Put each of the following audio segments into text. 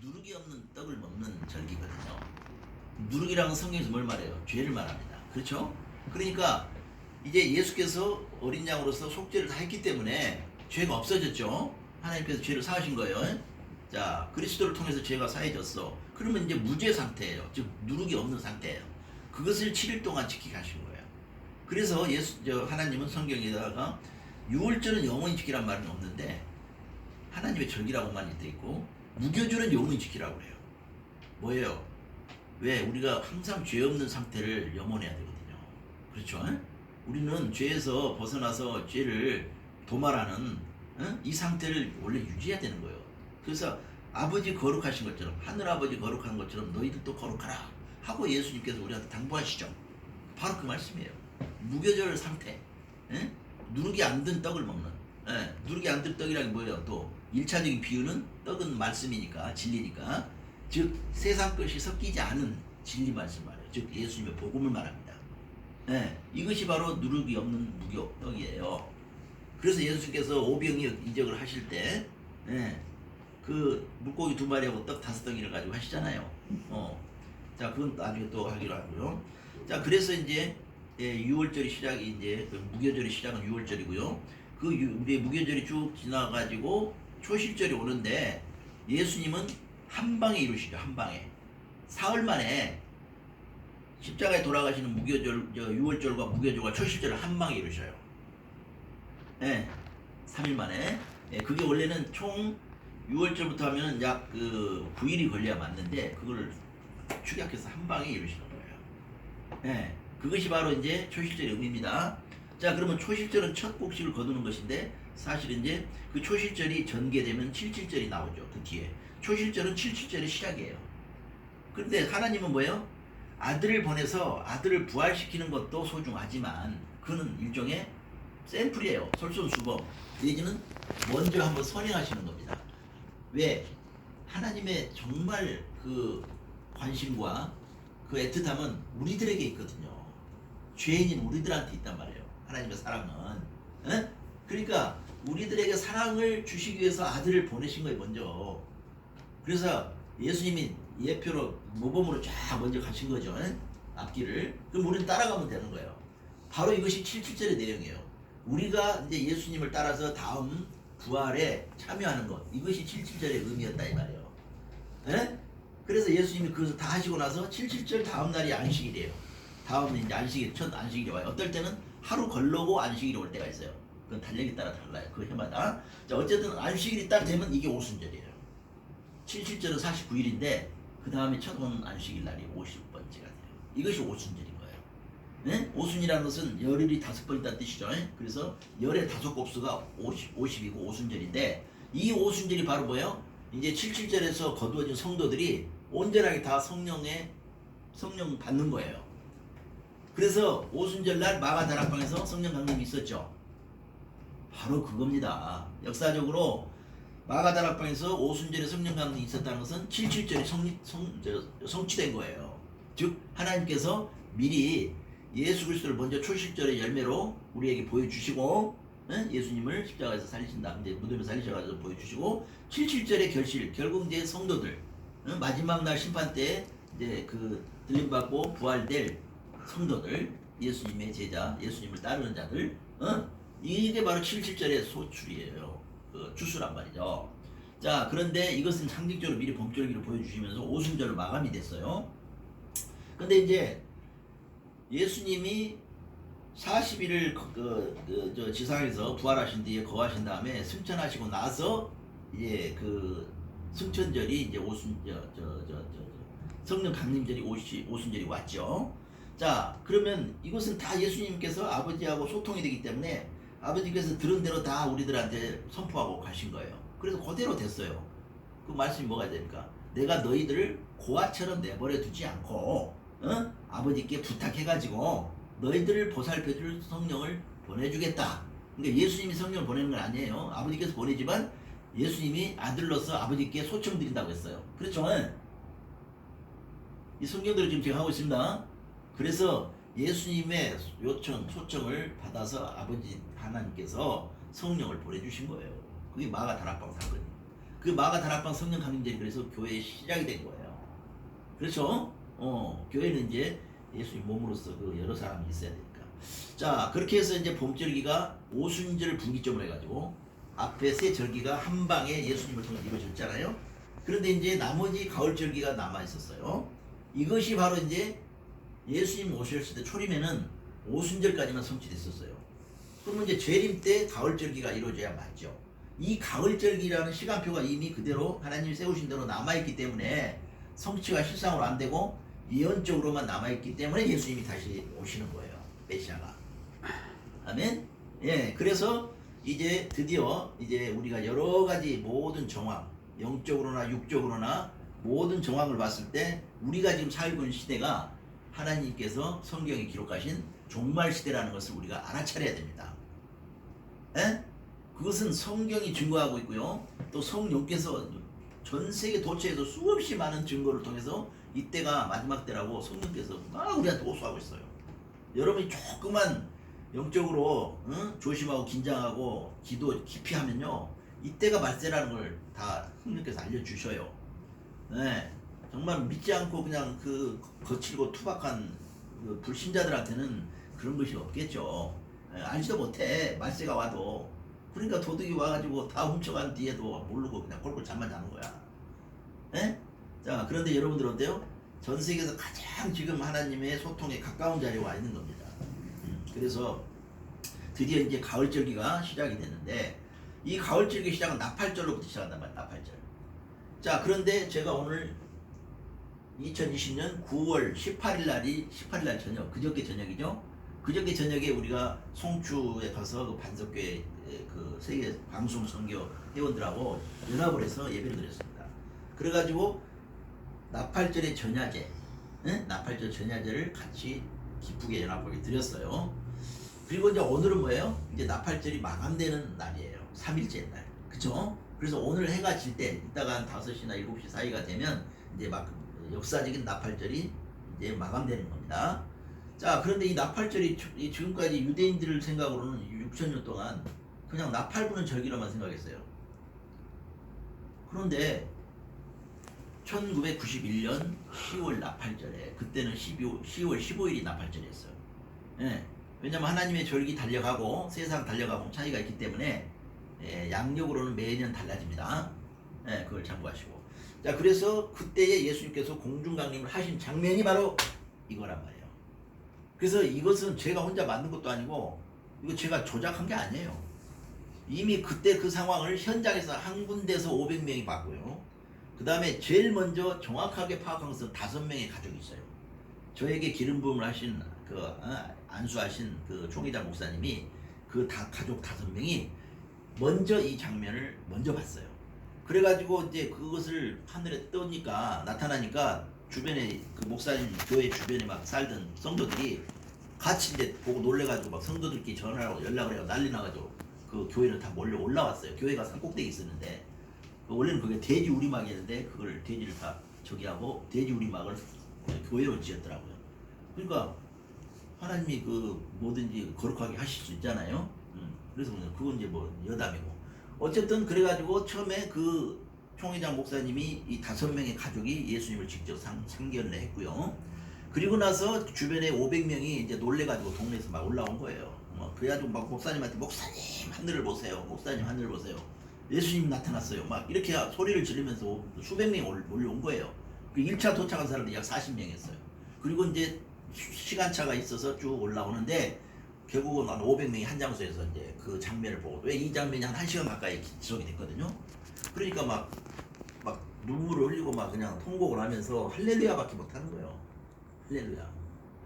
누룩이 없는 떡을 먹는 절기거든요. 누룩이라는 성경에서 뭘 말해요? 죄를 말합니다. 그렇죠? 그러니까 이제 예수께서 어린 양으로서 속죄를 다 했기 때문에 죄가 없어졌죠. 하나님께서 죄를 사하신 거예요. 자, 그리스도를 통해서 죄가 사해졌어. 그러면 이제 무죄 상태예요. 즉 누룩이 없는 상태예요. 그것을 7일 동안 지키게 하신 거예요. 그래서 하나님은 성경에다가 유월절은 영원히 지키란 말은 없는데 하나님의 절기라고만 돼 있고 무교절은 영원히 지키라고 해요. 뭐예요? 왜? 우리가 항상 죄 없는 상태를 염원해야 되거든요. 그렇죠? 우리는 죄에서 벗어나서 죄를 도말하는 이 상태를 원래 유지해야 되는 거예요. 그래서 아버지 거룩하신 것처럼 하늘아버지 거룩한 것처럼 너희들도 거룩하라 하고 예수님께서 우리한테 당부하시죠. 바로 그 말씀이에요. 무교절 상태, 누룩이 안 든 떡을 먹는, 누룩이 안 든 떡이라는 게 뭐예요? 또 1차적인 비유는 떡은 말씀이니까, 진리니까, 즉 세상 것이 섞이지 않은 진리 말씀 말이에요. 즉 예수님의 복음을 말합니다. 이것이 바로 누룩이 없는 무교 떡이에요. 그래서 예수께서 오병이 이적을 하실 때, 그 물고기 2마리하고 떡 5덩이를 가지고 하시잖아요. 자, 그건 나중에 또 하기로 하고요. 자, 그래서 이제 6월절이 시작이 이제 무교절이 시작은 6월절이고요. 우리 무교절이 쭉 지나가지고 초실절이 오는데 예수님은 한 방에 이루시죠. 한 방에. 사흘 만에 십자가에 돌아가시는 무교절, 6월절과 무교절과 초실절을 한 방에 이루셔요. 3일 만에. 그게 원래는 총 6월절부터 하면 약 9일이 걸려야 맞는데 그걸 축약해서 한 방에 이루시는 거예요. 그것이 바로 이제 초실절의 의미입니다. 자, 그러면 초실절은 첫 곡식을 거두는 것인데 사실 이제 그 초실절이 전개되면 7.7절이 나오죠. 그 뒤에. 초실절은 7.7절의 시작이에요. 그런데 하나님은 뭐예요? 아들을 보내서 아들을 부활시키는 것도 소중하지만 그는 일종의 샘플이에요. 솔선수범. 내지는 먼저 한번 선행하시는 겁니다. 왜? 하나님의 정말 그 관심과 그 애틋함은 우리들에게 있거든요. 죄인인 우리들한테 있단 말이에요. 하나님의 사랑은. 그러니까 우리들에게 사랑을 주시기 위해서 아들을 보내신 거예요, 먼저. 그래서 예수님이 예표로 모범으로 쫙 먼저 가신 거죠. 앞길을. 그럼 우리는 따라가면 되는 거예요. 바로 이것이 7.7절의 내용이에요. 우리가 이제 예수님을 따라서 다음 부활에 참여하는 것. 이것이 7.7절의 의미였다 이 말이에요. 그래서 예수님이 그것을 다 하시고 나서 7.7절 다음 날이 안식일이에요. 다음 이제 안식일, 첫 안식일이 와요. 어떨 때는 하루 걸러고 안식일이 올 때가 있어요. 그건 달력에 따라 달라요. 그 해마다. 자, 어쨌든 안식일이 딱 되면 이게 오순절이에요. 7.7절은 49일인데 그 다음에 첫 오는 안식일 날이 50번째가 돼요. 이것이 오순절인 거예요. 오순이라는 것은 열흘이 5번 있다는 뜻이죠. 그래서 열의 5곱수가 50이고 오순절인데 이 오순절이 바로 뭐예요? 이제 7.7절에서 거두어진 성도들이 온전하게 다 성령 받는 거예요. 그래서 오순절 날 마가다락방에서 성령 강림이 있었죠. 바로 그겁니다. 역사적으로 마가다락방에서 오순절에 성령 강림이 있었다는 것은 7.7절이 성취된 거예요. 즉 하나님께서 미리 예수 그리스도를 먼저 초실절의 열매로 우리에게 보여주시고 예수님을 십자가에서 살리신다. 이제 무덤에 살리셔가지고 보여주시고 7.7절의 결실, 결국 이제 성도들 마지막 날 심판 때 이제 그 들림받고 부활될 성도들, 예수님의 제자, 예수님을 따르는 자들, 이게 바로 7.7절의 소출이에요. 그 주수란 말이죠. 자, 그런데 이것은 상징적으로 미리 범절기를 보여주시면서 오순절로 마감이 됐어요. 근데 이제 예수님이 40일을 저 지상에서 부활하신 뒤에 거하신 다음에 승천하시고 나서 이제 그 승천절이 이제 성령 강림절이 오순절이 왔죠. 자, 그러면 이것은 다 예수님께서 아버지하고 소통이 되기 때문에 아버지께서 들은 대로 다 우리들한테 선포하고 가신 거예요. 그래서 그대로 됐어요. 그 말씀이 뭐가 됩니까? 내가 너희들을 고아처럼 내버려 두지 않고 아버지께 부탁해가지고 너희들을 보살펴줄 성령을 보내주겠다. 그러니까 예수님이 성령을 보내는 건 아니에요. 아버지께서 보내지만 예수님이 아들로서 아버지께 소청드린다고 했어요. 그렇죠? 이 성경들을 지금 제가 하고 있습니다. 그래서 예수님의 소청을 받아서 아버지 하나님께서 성령을 보내주신 거예요. 그게 마가 다락방 사건이에요. 그 마가 다락방 성령 강림절이 그래서 교회의 시작이 된 거예요. 그렇죠? 교회는 이제 예수님 몸으로서 그 여러 사람이 있어야 되니까. 자, 그렇게 해서 이제 봄절기가 오순절 분기점으로 해가지고 앞에 세 절기가 한 방에 예수님을 통해 이루어졌잖아요. 그런데 이제 나머지 가을절기가 남아 있었어요. 이것이 바로 이제 예수님 오셨을 때 초림에는 오순절까지만 성취됐었어요. 그러면 이제 재림 때 가을절기가 이루어져야 맞죠. 이 가을절기라는 시간표가 이미 그대로 하나님이 세우신 대로 남아있기 때문에 성취가 실상으로 안 되고 예언적으로만 남아있기 때문에 예수님이 다시 오시는 거예요. 메시아가. 아멘. 예, 그래서 이제 드디어 이제 우리가 여러 가지 모든 정황, 영적으로나 육적으로나 모든 정황을 봤을 때 우리가 지금 살고 있는 시대가 하나님께서 성경에 기록하신 종말 시대라는 것을 우리가 알아차려야 됩니다. 에? 그것은 성경이 증거하고 있고요. 또 성령께서 전 세계 도처에서 수없이 많은 증거를 통해서 이때가 마지막 때라고 성령께서 막 우리한테 호소하고 있어요. 여러분이 조금만 영적으로 조심하고 긴장하고 기도 깊이 하면요, 이때가 말세라는 걸 다 성령께서 알려주셔요. 네, 정말 믿지 않고 그냥 그 거칠고 투박한 그 불신자들한테는 그런 것이 없겠죠. 알지도 못해, 말세가 와도. 그러니까 도둑이 와가지고 다 훔쳐간 뒤에도 모르고 그냥 꼴꼴 잠만 자는 거야. 에? 자, 그런데 여러분들 어때요? 전 세계에서 가장 지금 하나님의 소통에 가까운 자리에 와 있는 겁니다. 그래서 드디어 이제 가을절기가 시작이 됐는데, 이 가을절기 시작은 나팔절로부터 시작한단 말이야. 나팔절. 자, 그런데 제가 오늘 2020년 9월 18일 날 저녁, 그저께 저녁이죠. 그저께 저녁에 우리가 송주에 가서 그 반석교회 그 세계 방송 선교 회원들하고 연합을 해서 예배를 드렸습니다. 그래가지고 나팔절의 전야제, 나팔절 전야제를 같이 기쁘게 연합하게 드렸어요. 그리고 이제 오늘은 뭐예요? 이제 나팔절이 마감되는 날이에요. 3일째 날. 그쵸? 그래서 오늘 해가 질 때, 이따가 한 5시나 7시 사이가 되면 이제 막 역사적인 나팔절이 이제 마감되는 겁니다. 자, 그런데 이 나팔절이 지금까지 유대인들을 생각으로는 6,000년 동안 그냥 나팔 부는 절기로만 생각했어요. 그런데 1991년 10월 나팔절에, 그때는 10월 15일이 나팔절이었어요. 예, 왜냐면 하나님의 절기 달려가고 세상 달려가고 차이가 있기 때문에 양력으로는 매년 달라집니다. 예, 그걸 참고하시고. 자, 그래서 그때에 예수님께서 공중강림을 하신 장면이 바로 이거란 말이에요. 그래서 이것은 제가 혼자 만든 것도 아니고 이거 제가 조작한 게 아니에요. 이미 그때 그 상황을 현장에서 한 군데서 500명이 봤고요. 그 다음에 제일 먼저 정확하게 파악한 것은 5명의 가족이 있어요. 저에게 기름 부음을 하신 안수하신 그 총회장 목사님이 그 가족 5명이 먼저 이 장면을 먼저 봤어요. 그래가지고 이제 그것을 하늘에 떠니까 나타나니까 주변에 그 목사님 교회 주변에 막 살던 성도들이 같이 이제 보고 놀래가지고 막 성도들끼리 전화하고 연락을 해서 난리 나가지고 그 교회를 다 몰려 올라왔어요. 교회가 산꼭대기 있었는데 원래는 그게 돼지 우리막이었는데 그걸 돼지를 다 저기하고 돼지 우리막을 교회로 지었더라고요. 그러니까 하나님이 그 뭐든지 거룩하게 하실 수 있잖아요. 그래서 그건 이제 뭐 여담이고. 어쨌든 그래가지고 처음에 그 총회장 목사님이 이 5명의 가족이 예수님을 직접 상견을 했고요. 그리고 나서 주변에 500명이 이제 놀래가지고 동네에서 막 올라온 거예요. 그래가지고 막 목사님한테 목사님 하늘을 보세요. 목사님 하늘을 보세요. 예수님 나타났어요. 막 이렇게 소리를 지르면서 수백 명이 몰려온 거예요. 그 1차 도착한 사람들이 약 40명이었어요. 그리고 이제 시간차가 있어서 쭉 올라오는데 결국은 한 500명이 한 장소에서 이제 그 장면을 보고, 왜 이 장면이 한 1시간 가까이 지속이 됐거든요. 그러니까 막 눈물을 흘리고 막 그냥 통곡을 하면서 할렐루야밖에 못하는 거예요. 할렐루야,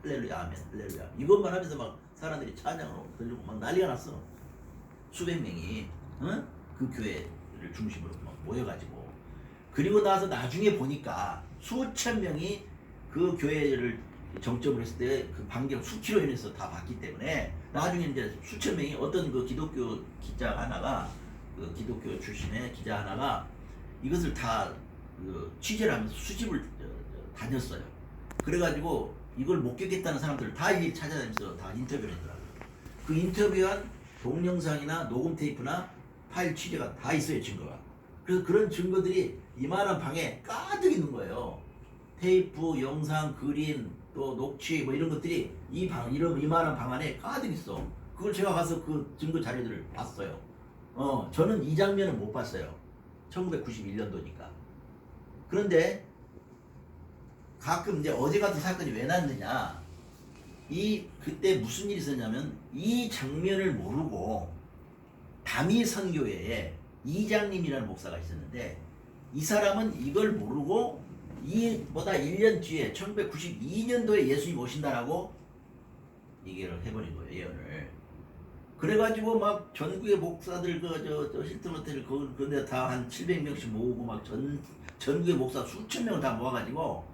할렐루야, 아멘, 할렐루야. 이것만 하면서 막 사람들이 찬양으로 들리고 막 난리가 났어. 수백 명이 그 교회를 중심으로 막 모여가지고. 그리고 나서 나중에 보니까 수천 명이 그 교회를 정점을 했을 때 그 반경 수킬로미터에서 다 봤기 때문에 나중에 이제 수천 명이 어떤 그 기독교 기자 하나가, 그 기독교 출신의 기자 하나가 이것을 다 그 취재를 하면서 수집을 다녔어요. 그래가지고 이걸 목격했다는 사람들을 다 일일이 찾아다니면서 다 인터뷰를 했더라고요. 그 인터뷰한 동영상이나 녹음 테이프나 파일 취재가 다 있어요, 증거가. 그래서 그런 증거들이 이만한 방에 가득 있는 거예요. 테이프, 영상, 그림, 또 녹취 뭐 이런 것들이 이만한 방 안에 가득 있어. 그걸 제가 가서 그 증거 자료들을 봤어요. 저는 이 장면은 못 봤어요. 1991년도니까. 그런데 가끔 이제 어제 같은 사건이 왜 났느냐. 그때 무슨 일이 있었냐면 이 장면을 모르고 담이 선교회에 이장님이라는 목사가 있었는데 이 사람은 이걸 모르고 이보다 1년 뒤에 1992년도에 예수님 오신다라고 얘기를 해버린 거예요. 예언을. 그래가지고 막 전국의 목사들 저 힐튼 호텔 그런데 다 한 700명씩 모으고 막 전국의 목사 수천 명을 다 모아가지고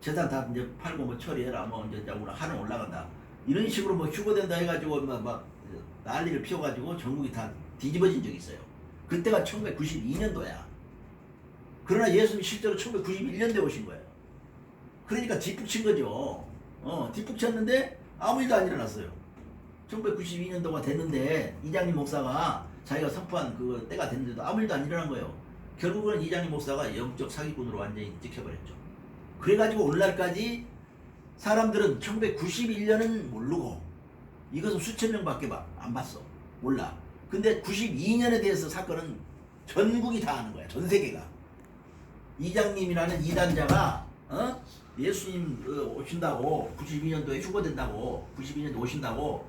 재산 다 이제 팔고 뭐 처리해라 뭐 이제 하늘 올라간다 이런 식으로 뭐 휴거된다 해가지고 막 난리를 피워가지고 전국이 다 뒤집어진 적이 있어요. 그때가 1992년도야. 그러나 예수님이 실제로 1991년도에 오신 거예요. 그러니까 뒷북 친 거죠. 뒷북 쳤는데 아무 일도 안 일어났어요. 1992년도가 됐는데 이장님 목사가 자기가 선포한 그 때가 됐는데도 아무 일도 안 일어난 거예요. 결국은 이장님 목사가 영적 사기꾼으로 완전히 찍혀버렸죠. 그래가지고 오늘날까지 사람들은 1991년은 모르고 이것은 수천 명밖에 안 봤어. 몰라. 근데 92년에 대해서 사건은 전국이 다 아는 거야. 전 세계가. 이장님이라는 이단자가 예수님 오신다고 92년도에 휴거된다고 92년도에 오신다고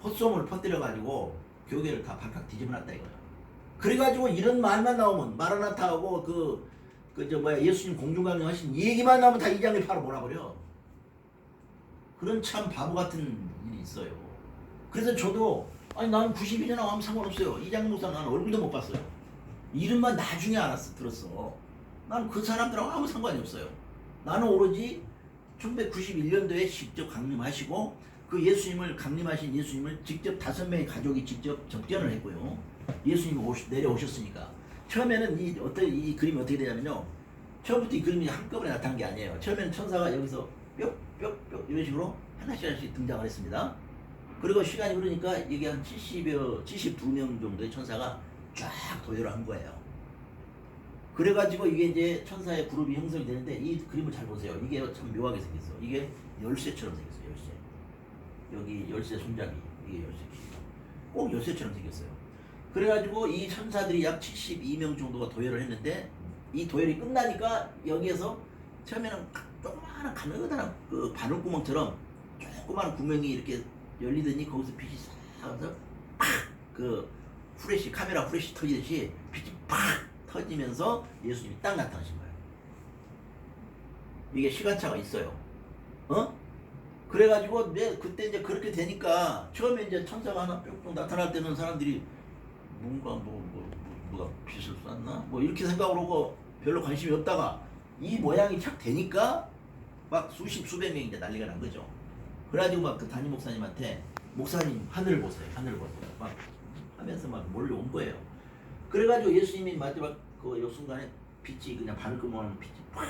헛소문을 퍼뜨려가지고 교계를 다 발칵 뒤집어놨다 이거야. 그래가지고 이런 말만 나오면 마라나타하고 예수님 공중강림 하신 얘기만 나오면 다 이장님 바로 몰아버려. 그런 참 바보 같은 일이 있어요. 그래서 저도 나는 92년 아무 상관없어요. 이장님 목사 나는 얼굴도 못 봤어요. 이름만 나중에 들었어. 나는 그 사람들하고 아무 상관이 없어요. 나는 오로지 1991년도에 직접 강림하시고 그 강림하신 예수님을 직접 5명의 가족이 직접 접견을 했고요. 예수님이 내려오셨으니까. 처음에는 이 그림이 어떻게 되냐면요. 처음부터 이 그림이 한꺼번에 나타난 게 아니에요. 처음에는 천사가 여기서 뿅뿅뿅 이런 식으로 하나씩 등장을 했습니다. 그리고 시간이 흐르니까 이게 한 72명 정도의 천사가 쫙 도열을 한 거예요. 그래가지고 이게 이제 천사의 그룹이 형성이 되는데 이 그림을 잘 보세요. 이게 참 묘하게 생겼어. 이게 열쇠처럼 생겼어요. 열쇠. 여기 열쇠 손잡이. 이게 열쇠. 꼭 열쇠처럼 생겼어요. 그래가지고 이 천사들이 약 72명 정도가 도열을 했는데 이 도열이 끝나니까 여기에서 처음에는 조그마한 가느다란 그 바늘구멍처럼 조그마한 구멍이 이렇게 열리더니 거기서 빛이 싹 하면서 카메라 후레쉬 터지듯이 빛이 팍 터지면서 예수님이 딱 나타나신 거예요. 이게 시간차가 있어요. 그래가지고 그때 이제 그렇게 되니까 처음에 이제 천사가 하나 뿅뿅 나타날 때는 사람들이 뭔가 뭐가 빛을 쐈나? 뭐 이렇게 생각을 하고 별로 관심이 없다가 이 모양이 착 되니까 막 수백 명이 이제 난리가 난 거죠. 그래가지고 막 그 담임 목사님한테 목사님 하늘 보세요. 막 하면서 막 몰려온 거예요. 그래가지고 예수님이 마지막 요 순간에 빛이 그냥 바늘구멍 빛이 팍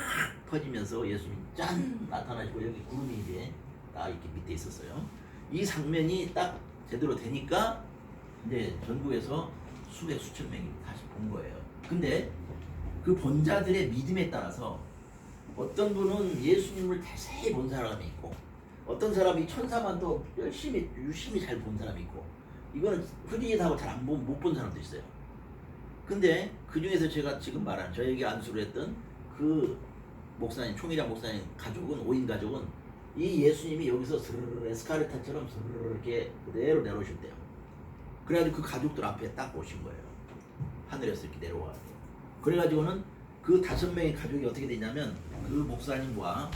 터지면서 예수님이 짠 나타나시고 여기 구름이 이제 딱 이렇게 밑에 있었어요. 이 장면이 딱 제대로 되니까 이제 전국에서 수천 명이 다시 본 거예요. 근데 그 본 자들의 믿음에 따라서 어떤 분은 예수님을 자세히 본 사람이 있고 어떤 사람이 천사만 또 유심히 잘 본 사람이 있고 이거는 흐릿하고 잘 못 본 사람도 있어요. 근데 그 중에서 제가 지금 말한 저에게 안수를 했던 그 목사님, 총일장 목사님 가족은 5인 가족은 이 예수님이 여기서 스르르 에스카레타처럼 스르르 이렇게 그대로 내려오셨대요. 그래가지고 그 가족들 앞에 딱 오신 거예요. 하늘에서 이렇게 내려와가지고. 그래가지고는 그 5명의 가족이 어떻게 되냐면 그 목사님과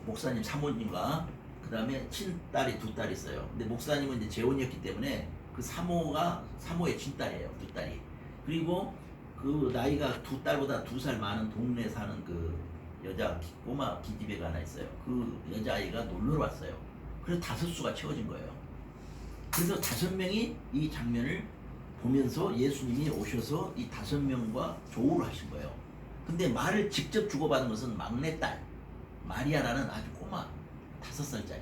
목사님 사모님과 그 다음에 친딸이 2딸이 있어요. 근데 목사님은 이제 재혼이었기 때문에 그 사모의 친딸이에요. 2딸이. 그리고 그 나이가 2딸보다 2살 많은 동네에 사는 그 여자 꼬마 기집애가 하나 있어요. 그 여자아이가 놀러 왔어요. 그래서 5수가 채워진 거예요. 그래서 5명이 이 장면을 보면서 예수님이 오셔서 이 5명과 조우를 하신 거예요. 근데 말을 직접 주고받은 것은 막내딸 마리아라는 아주 꼬마 5살짜리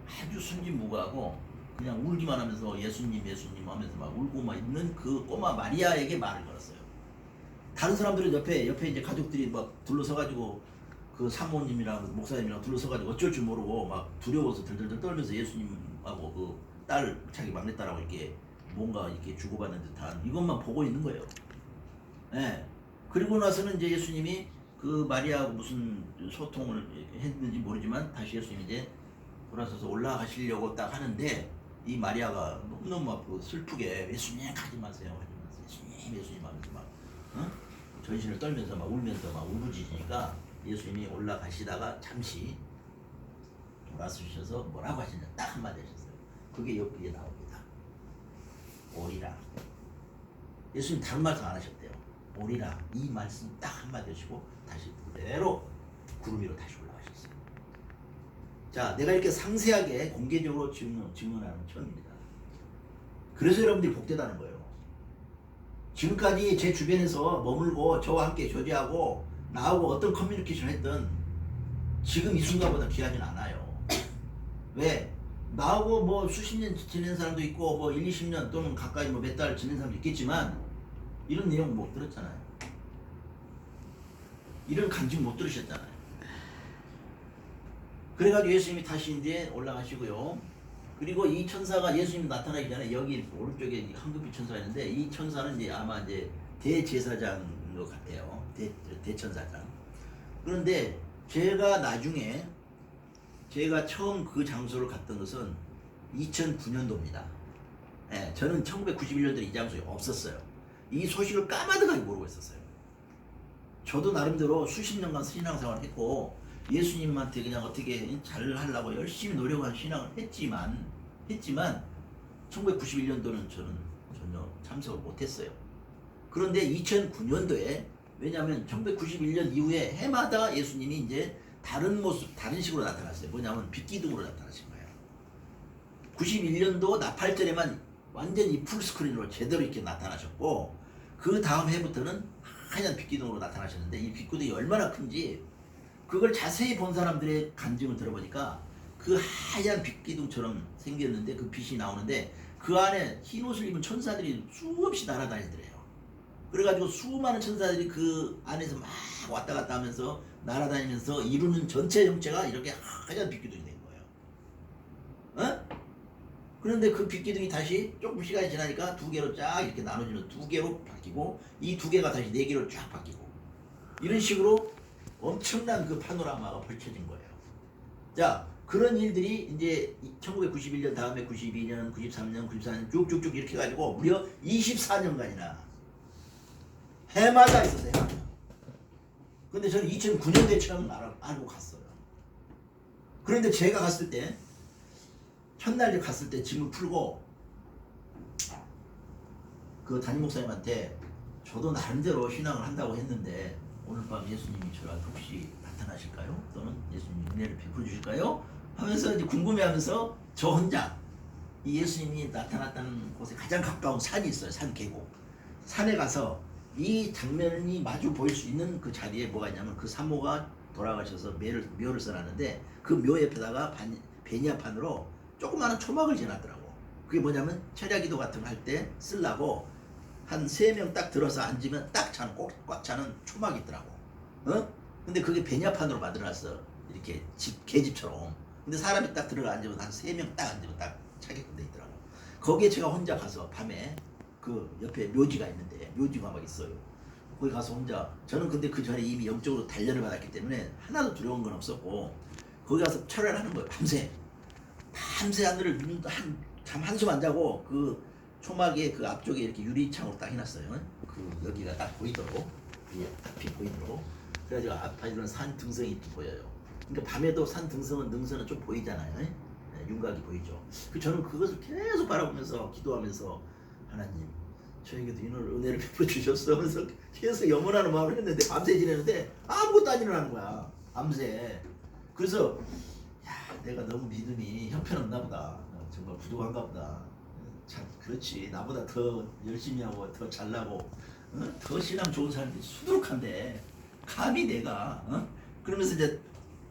아주 순진무구하고 그냥 울기만 하면서 예수님 하면서 막 울고 막 있는 그 꼬마 마리아에게 말을 걸었어요. 다른 사람들은 옆에 이제 가족들이 막 둘러서가지고 그 사모님이랑 목사님이랑 둘러서가지고 어쩔 줄 모르고 막 두려워서 들들들 떨면서 예수님하고 그 딸 자기 막내딸하고 이렇게 뭔가 이렇게 주고받는 듯한 이것만 보고 있는 거예요. 예. 그리고 나서는 이제 예수님이 그 마리아하고 무슨 소통을 했는지 모르지만 다시 예수님이 이제 돌아서서 올라가시려고 딱 하는데 이 마리아가 너무너무 막 슬프게 예수님 가지 마세요. 예수님 하면서 막 전신을 떨면서 막 울면서 막 울부짖으니까 예수님이 올라가시다가 잠시 돌아서셔서 뭐라고 하시냐 딱 한마디 하셨어요. 그게 여기에 나옵니다. 오리라. 예수님 다른 말씀 안 하셨대요. 오리라. 이 말씀 딱 한마디 하시고 다시 그대로 구름 위로 다시 올라가셨어요. 자, 내가 이렇게 상세하게 공개적으로 증언하는 처음입니다. 그래서 여러분들이 복되다는 거예요. 지금까지 제 주변에서 머물고 저와 함께 교제하고 나하고 어떤 커뮤니케이션을 했던 지금 이 순간보다 귀하진 않아요. 왜? 나하고 뭐 수십 년 지낸 사람도 있고 뭐 1, 20년 또는 가까이 뭐 몇 달 지낸 사람도 있겠지만 이런 내용 못 들었잖아요. 이런 간증 못 들으셨잖아요. 그래가지고 예수님이 다시 이제 올라가시고요. 그리고 이 천사가 예수님 나타나기 전에 여기 오른쪽에 황금빛 천사가 있는데 이 천사는 이제 아마 이제 대제사장인 것 같아요. 대천사장. 그런데 제가 처음 그 장소를 갔던 것은 2009년도입니다. 예, 저는 1991년도에 이 장소에 없었어요. 이 소식을 까마득하게 모르고 있었어요. 저도 나름대로 수십 년간 신앙생활을 했고 예수님한테 그냥 어떻게 잘 하려고 열심히 노력한 신앙을 했지만 1991년도는 저는 전혀 참석을 못했어요. 그런데 2009년도에 왜냐하면 1991년 이후에 해마다 예수님이 이제 다른 모습, 다른 식으로 나타났어요. 뭐냐면 빛기둥으로 나타나신 거예요. 91년도 나팔절에만 완전히 풀스크린으로 제대로 이렇게 나타나셨고 그 다음 해부터는 하얀 빛기둥으로 나타나셨는데 이 빛기둥이 얼마나 큰지 그걸 자세히 본 사람들의 간증을 들어보니까 그 하얀 빛기둥처럼 생겼는데 그 빛이 나오는데 그 안에 흰 옷을 입은 천사들이 수없이 날아다니더래요. 그래가지고 수많은 천사들이 그 안에서 막 왔다 갔다 하면서 날아다니면서 이루는 전체 형체가 이렇게 하얀 빛기둥이 된 거예요. 어? 그런데 그 빛기둥이 다시 조금 시간이 지나니까 두 개로 쫙 이렇게 나눠지면 두 개로 바뀌고 이 두 개가 다시 네 개로 쫙 바뀌고 이런 식으로 엄청난 그 파노라마가 펼쳐진 거예요. 자, 그런 일들이 이제 1991년 다음에 92년, 93년, 94년 쭉쭉쭉 이렇게 해가지고 무려 24년간이나 해마다 있었어요. 근데 저는 2009년도에 처음 알고 갔어요. 그런데 제가 갔을 때 첫날 갔을 때 짐을 풀고 그 담임 목사님한테 저도 나름대로 신앙을 한다고 했는데 오늘 밤 예수님이 저한테 혹시 나타나실까요? 또는 예수님이 은혜를 베풀어 주실까요? 하면서 이제 궁금해하면서 저 혼자 이 예수님이 나타났다는 곳에 가장 가까운 산이 있어요. 산 계곡. 산에 가서 이 장면이 마주 보일 수 있는 그 자리에 뭐가 있냐면 그 산모가 돌아가셔서 묘를 써놨는데 그 묘 옆에다가 베니아판으로 조그마한 초막을 지어놨더라고. 그게 뭐냐면 철야기도 같은 거 할 때 쓰려고 한 3명 딱 들어서 앉으면 딱 차는 꽉 차는 초막이 있더라고. 어? 근데 그게 베니아판으로 만들어놨어. 이렇게 계집처럼. 근데 사람이 딱 들어가 앉으면 한 3명 딱 앉으면 딱 차게끔 돼 있더라고. 거기에 제가 혼자 가서 밤에 그 옆에 묘지가 있는데 묘지가 막 있어요. 거기 가서 혼자 저는 근데 그 전에 이미 영적으로 단련을 받았기 때문에 하나도 두려운 건 없었고 거기 가서 철회를 하는 거예요. 밤새 하늘을 잠 한숨 안 자고 그 초막에 그 앞쪽에 이렇게 유리창으로 딱 해놨어요. 그 여기가 딱 보이도록 앞이 보이도록 그래가지고 앞에 이런 산 등성이 보여요. 그러니까 밤에도 산 능선은 좀 보이잖아요. 네, 윤곽이 보이죠. 저는 그것을 계속 바라보면서 기도하면서 하나님 저에게도 이런 은혜를 베풀어 주셨어 하면서 계속 염원하는 마음을 했는데 밤새 지내는데 아무것도 안 일어나는 거야. 밤새. 그래서 야 내가 너무 믿음이 형편없나 보다. 정말 부족한가 보다. 참 그렇지. 나보다 더 열심히 하고 더 잘나고 더 신앙 좋은 사람들이 수두룩한데 감히 내가 그러면서 이제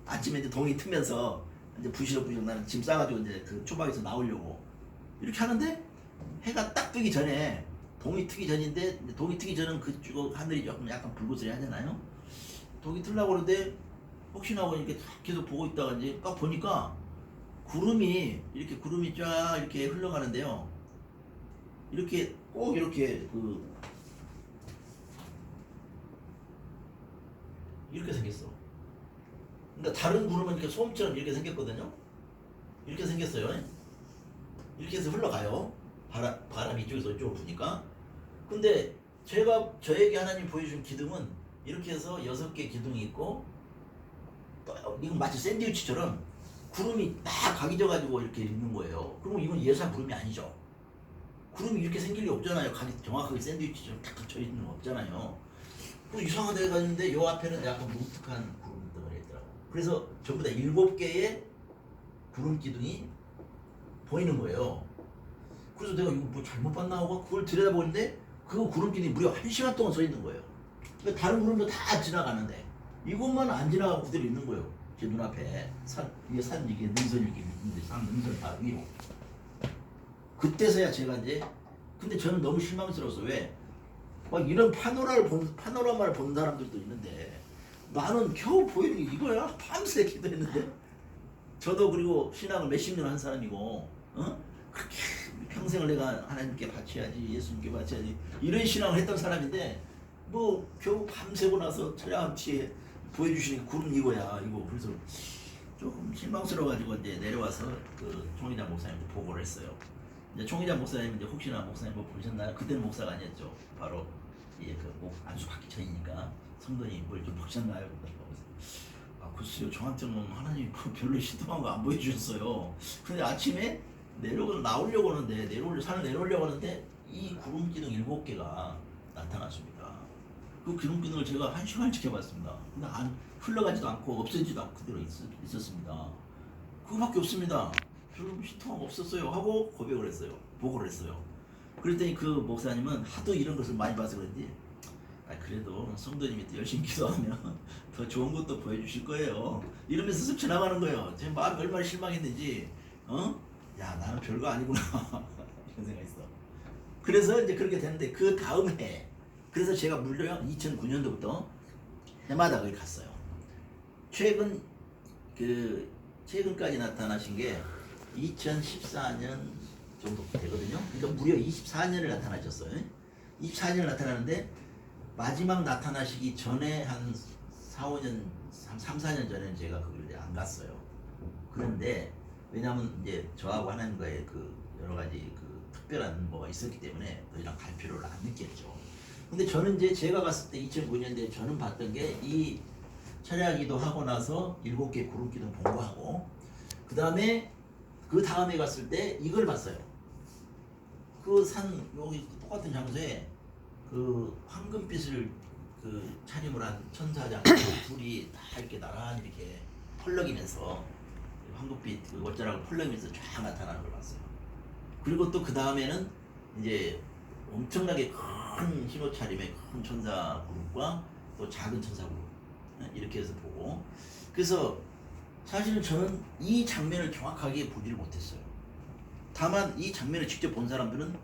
아침에 이제 동이 트면서 이제 부시럭부시럭 나는 짐 싸가지고 이제 그 초박에서 나오려고 이렇게 하는데 해가 딱 뜨기 전에 동이 트기 전인데 동이 트기 전은 그쪽 하늘이 조금 약간 불그스레 하잖아요. 동이 틀려고 그러는데 혹시나 하고 이렇게 계속 보고 있다가 이제 딱 보니까 구름이 쫙 이렇게 흘러가는데요. 이렇게 꼭 이렇게 이렇게 생겼어. 그러니까 다른 구름은 이렇게 소음처럼 이렇게 생겼거든요. 이렇게 생겼어요. 이렇게 해서 흘러가요. 바람이 이쪽에서 이쪽으로 부니까. 근데 저에게 하나님 보여준 기둥은 이렇게 해서 6개 기둥이 있고, 이건 마치 샌드위치처럼 구름이 딱 각이져 가지고 이렇게 있는 거예요. 그러면 이건 예사 구름이 아니죠. 구름이 이렇게 생길 리 없잖아요. 각이 정확하게 샌드위치처럼 딱 갇혀 있는 거 없잖아요. 그 이상하다 해가지고 요 앞에는 약간 뭉툭한 구름 덩어리가 있더라고. 그래서 전부 다 7개의 구름 기둥이 보이는 거예요. 그래서 내가 이거 뭐 잘못 봤나 하고 그걸 들여다보는데 그 구름 기둥이 무려 1시간 동안 서 있는 거예요. 그러니까 다른 구름도 다 지나가는데 이것만 안 지나가고 그대로 있는 거예요. 제 눈앞에 이게 능선이 이렇게 있는데 능선 다 위로. 그때서야 제가 이제 근데 저는 너무 실망스러웠어. 왜? 막 이런 파노라마를 본 사람들도 있는데 나는 겨우 보이는 게 이거야? 밤새 기도했는데 저도 그리고 신앙을 몇십 년 한 사람이고 그렇게 평생을 내가 하나님께 바쳐야지 예수님께 바쳐야지 이런 신앙을 했던 사람인데 뭐 겨우 밤새고 나서 처량한 뒤에 보여주시는 구름 이거야 이거. 그래서 조금 실망스러워가지고 이제 내려와서 그 총회장 목사님한테 보고를 했어요. 이제 총회장 목사님 이제 혹시나 목사님 뭐 보셨나요? 그때는 목사가 아니었죠. 바로 그 안수 받기 전이니까 성도님 뭘 좀 보셨나요? 아 글쎄요 저한테는 하나님 별로 신통한 거 안 보여주셨어요. 근데 아침에 나오려고 하는데 산을 내려오려고 하는데 이 구름 기둥 7개가 나타났습니다. 그 기둥 기둥을 제가 1시간 지켜봤습니다. 근데 흘러가지도 않고 없어지지도 않고 그대로 있었습니다. 그거밖에 없습니다. 별로 신통한 거 없었어요 하고 고백을 했어요. 보고를 했어요. 그랬더니 그 목사님은 하도 이런 것을 많이 봐서 그런지 그래도 성도님이 또 열심히 기도하면 더 좋은 것도 보여주실 거예요 이러면서 쓱 지나가는 거예요. 제 마음이 얼마나 실망했는지 야 나는 별거 아니구나 이런 생각이 있어. 그래서 이제 그렇게 되는데 그 다음 해 그래서 제가 물려요 2009년도부터 해마다 거기 갔어요. 최근까지 나타나신 게 2014년 정도 되거든요. 그러니까 무려 24년을 나타나셨어요. 24년을 나타나는데 마지막 나타나시기 전에 한 3, 4년 전에는 제가 거기를 안 갔어요. 그런데 왜냐하면 이제 저하고 하나님과의 그 여러 가지 그 특별한 뭐가 있었기 때문에 더 이상 갈 필요를 안 느꼈죠. 근데 저는 이제 제가 갔을 때 2009년도에 저는 봤던 게 이 철야기도 하고 나서 7개 구름 기둥 본거하고 그 다음에 갔을 때 이걸 봤어요. 그 여기 똑같은 장소에 그 황금빛을 그 차림을 한 천사장 둘이 다 이렇게 나란히 이렇게 펄럭이면서 황금빛 그 옷자락을 펄럭이면서 쫙 나타나는 걸 봤어요. 그리고 또 그 다음에는 이제 엄청나게 큰 흰옷 차림의 큰 천사 그룹과 또 작은 천사 그룹 이렇게 해서 보고 그래서 사실은 저는 이 장면을 정확하게 보지를 못했어요. 다만 이 장면을 직접 본 사람들은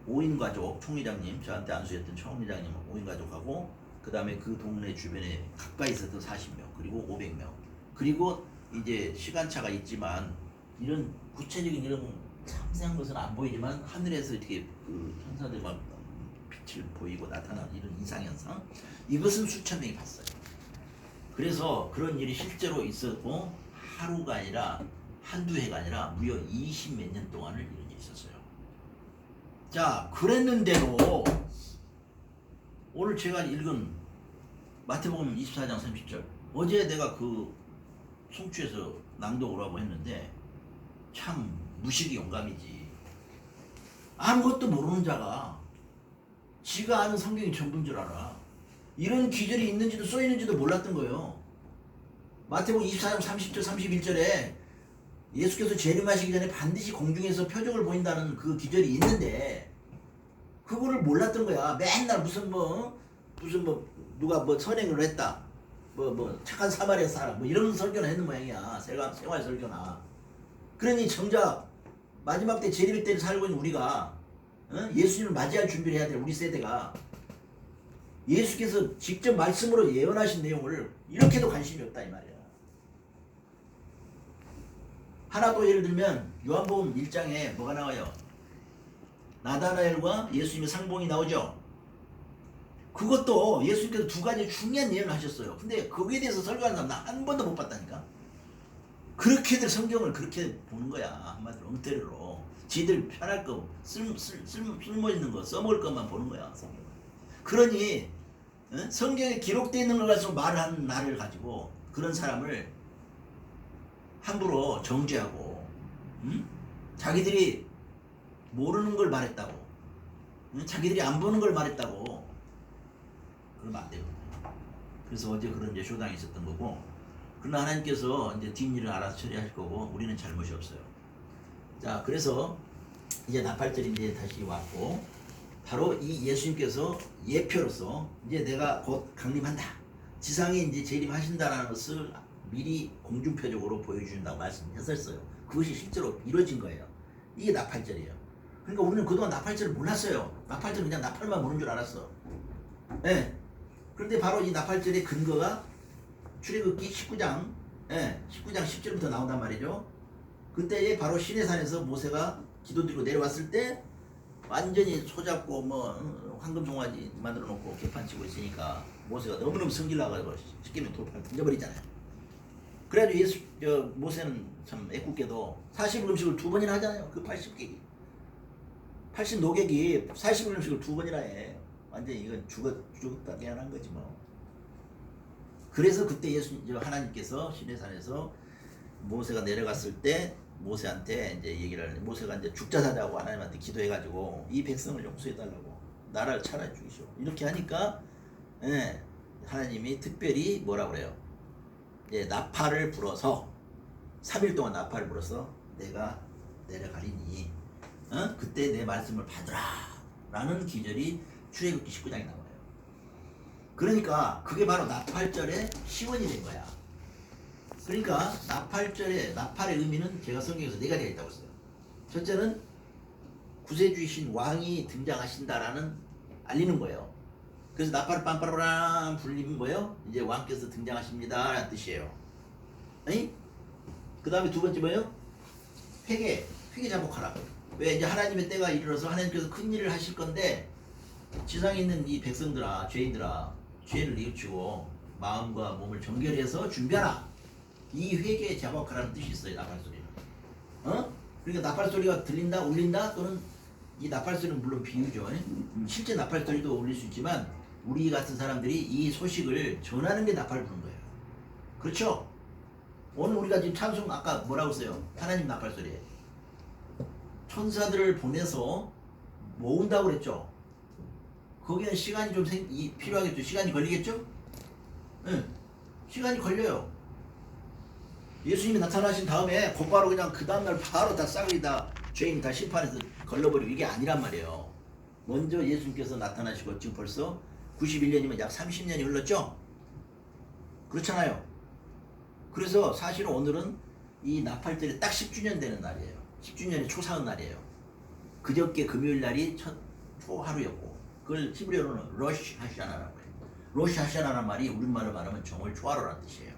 5인 가족 총회장님 저한테 안수했던 총회장님 5인 가족하고 그 다음에 그 동네 주변에 가까이 있었던 40명 그리고 500명 그리고 이제 시간차가 있지만 이런 구체적인 이런 상세한 것은 안 보이지만 하늘에서 이렇게 그 천사들과 빛을 보이고 나타나는 이런 이상현상 이것은 수천 명이 봤어요. 그래서 그런 일이 실제로 있었고 하루가 아니라 한두 해가 아니라 무려 20몇 년 동안을 이런 일이 있었어요. 자 그랬는데도 오늘 제가 읽은 마태복음 24장 30절 어제 내가 그 송추에서 낭독을 하고 했는데 참 무식이 영감이지. 아무것도 모르는 자가 지가 아는 성경이 전부인 줄 알아. 이런 기절이 있는지도 써있는지도 몰랐던 거예요. 마태복음 24장 30절 31절에 예수께서 재림하시기 전에 반드시 공중에서 표적을 보인다는 그 기절이 있는데 그거를 몰랐던 거야. 맨날 무슨 누가 뭐 선행을 했다. 착한 사마리아 사람 이런 설교나 했는 모양이야. 생활 설교나. 그러니 정작 마지막 때 재림 때를 살고 있는 우리가 예수님을 맞이할 준비를 해야 돼. 우리 세대가 예수께서 직접 말씀으로 예언하신 내용을 이렇게도 관심이 없다 이 말이야. 하나 더 예를 들면 요한복음 1장에 뭐가 나와요? 나다나엘과 예수님의 상봉이 나오죠. 그것도 예수님께서 두 가지 중요한 예언을 하셨어요. 근데 거기에 대해서 설교하는 사람 나 한 번도 못 봤다니까. 그렇게들 성경을 그렇게 보는 거야. 한마디로 엉터리로 지들 편할 거 쓸모 있는 거 써먹을 것만 보는 거야. 성경. 그러니 성경에 기록되어 있는 걸 가지고 말하는 나를 가지고 그런 사람을 함부로 정죄하고 자기들이 모르는 걸 말했다고 자기들이 안 보는 걸 말했다고 그러면 안 되거든요. 그래서 어제 그런 이제 쇼당이 있었던 거고, 그러나 하나님께서 이제 뒷일을 알아서 처리하실 거고 우리는 잘못이 없어요. 자, 그래서 이제 나팔절이 이제 다시 왔고, 바로 이 예수님께서 예표로서 이제 내가 곧 강림한다, 지상에 이제 재림하신다라는 것을 미리 공중표적으로 보여준다고 말씀했었어요. 그것이 실제로 이루어진 거예요. 이게 나팔절이에요. 그러니까 우리는 그동안 나팔절을 몰랐어요. 나팔절은 그냥 나팔만 보는 줄 알았어. 예. 그런데 바로 이 나팔절의 근거가 출애굽기 19장 19장 10절부터 나온단 말이죠. 그때에 바로 시내산에서 모세가 기도드리고 내려왔을 때 완전히 소잡고 뭐 황금 송아지 만들어 놓고 개판 치고 있으니까 모세가 너무너무 성질 나가지고 쉽게면 돌판을 던져버리잖아요. 그래가지고 모세는 참 애꿎게도 40일 음식을 2번이나 하잖아요. 그 80개기 80노객이 40일 음식을 2번이나 해. 완전히 이건 죽었다 깨어난 거지 뭐. 그래서 그때 하나님께서 시내산에서 모세가 내려갔을 때 모세한테 이제 얘기를 하는데, 모세가 이제 죽자 사자고 하나님한테 기도해가지고 이 백성을 용서해달라고, 나라를 차라리 죽이시오 이렇게 하니까 하나님이 특별히 뭐라 그래요? 나팔을 불어서 3일 동안 나팔을 불어서 내가 내려가리니 그때 내 말씀을 받으라 라는 기절이 출애굽기 19장에 나와요. 그러니까 그게 바로 나팔절의 시원이 된 거야. 그러니까 나팔의 의미는 제가 성경에서 4가지가 있다고 했어요. 첫째는 구세주이신 왕이 등장하신다라는 알리는 거예요. 그래서 나팔을 빰빠라랑 불리면 뭐예요? 이제 왕께서 등장하십니다 라는 뜻이에요. 그 다음에 두 번째 뭐예요? 회개 자복하라. 왜? 이제 하나님의 때가 이르러서 하나님께서 큰 일을 하실 건데, 지상에 있는 이 백성들아, 죄인들아, 죄를 뉘우치고 마음과 몸을 정결해서 준비하라. 이 회개에 자복하라는 뜻이 있어요. 나팔소리는. 그러니까 나팔소리가 들린다, 울린다, 또는 이 나팔소리는 물론 비유죠. 실제 나팔소리도 울릴 수 있지만 우리 같은 사람들이 이 소식을 전하는 게 나팔 부는 거예요. 그렇죠? 오늘 우리가 지금 찬송 아까 뭐라고 했어요? 하나님 나팔소리에 천사들을 보내서 모은다고 그랬죠? 거기는 시간이 좀 필요하겠죠? 시간이 걸리겠죠? 시간이 걸려요. 예수님이 나타나신 다음에 곧바로 그냥 그 다음날 바로 다 싹이 다 죄인 다 심판해서 걸러버리고 이게 아니란 말이에요. 먼저 예수님께서 나타나시고 지금 벌써 91년이면 약 30년이 흘렀죠? 그렇잖아요. 그래서 사실은 오늘은 이 나팔절이 딱 10주년 되는 날이에요. 10주년의 초사은 날이에요. 그저께 금요일 날이 첫 초하루였고, 그걸 히브리어로는 로시 하샤나라고 해요. 로시 하샤나라는 말이 우리말로 말하면 정월 초하루라는 뜻이에요.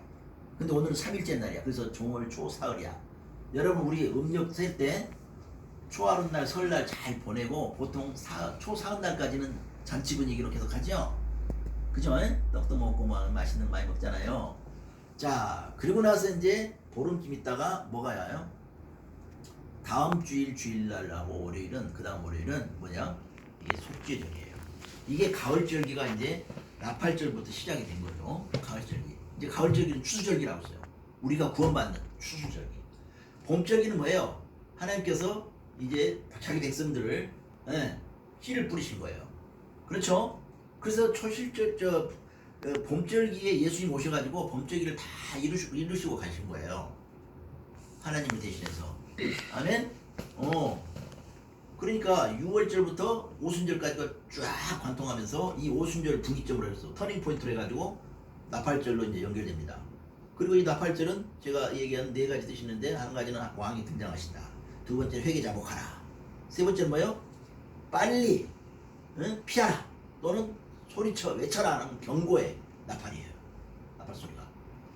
근데 오늘은 3일째 날이야. 그래서 정월 초사흘이야. 여러분, 우리 음력 셀 때 초하룻날, 설날 잘 보내고 보통 초사흘 날까지는 잔치 분위기로 계속 하죠. 그죠? 떡도 먹고 맛있는 거 많이 먹잖아요. 자, 그리고 나서 이제 보름쯤 있다가 뭐가 와요? 다음 주일날하고 월요일은, 그 다음 월요일은 뭐냐? 이게 속죄절이에요. 이게 가을절기가 이제 나팔절부터 시작이 된 거죠. 가을절기. 이제 가을절기는 추수절기라고 써요. 우리가 구원받는 추수절기. 봄절기는 뭐예요? 하나님께서 이제 자기 백성들을 씨를 뿌리신 거예요. 그렇죠? 그래서 봄절기에 예수님 오셔가지고 봄절기를 다 이루시고 가신 거예요. 하나님을 대신해서. 아멘? 그러니까 6월절부터 오순절까지가 쫙 관통하면서 이 오순절 분기점으로 해서 터닝 포인트로 해가지고 나팔절로 이제 연결됩니다. 그리고 이 나팔절은 제가 얘기한 4가지 뜻이 있는데, 한 가지는 왕이 등장하신다. 두 번째는 회개 자복하라. 세 번째는 뭐예요? 빨리 피하라 또는 소리쳐 외쳐라 하는 경고의 나팔이에요. 나팔 소리가.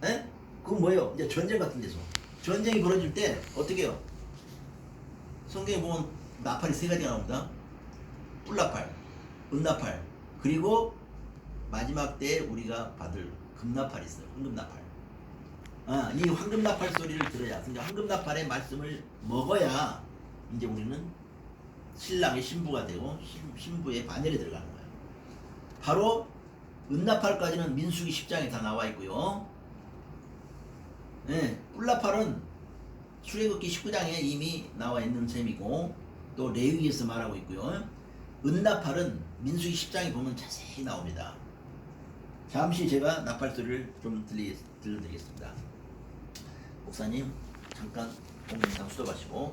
예? 그건 뭐예요? 이제 전쟁 같은 데서 전쟁이 벌어질 때 어떻게 해요? 성경에 보면 나팔이 세 가지가 나옵니다. 뿔나팔, 은나팔, 그리고 마지막 때 우리가 받을 금나팔이 있어요. 황금나팔. 이 황금나팔 소리를 들어야, 그러니까 황금나팔의 말씀을 먹어야 이제 우리는 신랑의 신부가 되고 신부의 반열에 들어가는 거예요. 바로 은나팔까지는 민수기 10장에 다 나와 있고요. 네, 뿔나팔은 출애굽기 19장에 이미 나와 있는 셈이고 또 레위기에서 말하고 있고요. 은나팔은 민수기 10장에 보면 자세히 나옵니다. 잠시 제가 나팔 소리를 좀 들려드리겠습니다. 목사님 잠깐 공연상 수도하시고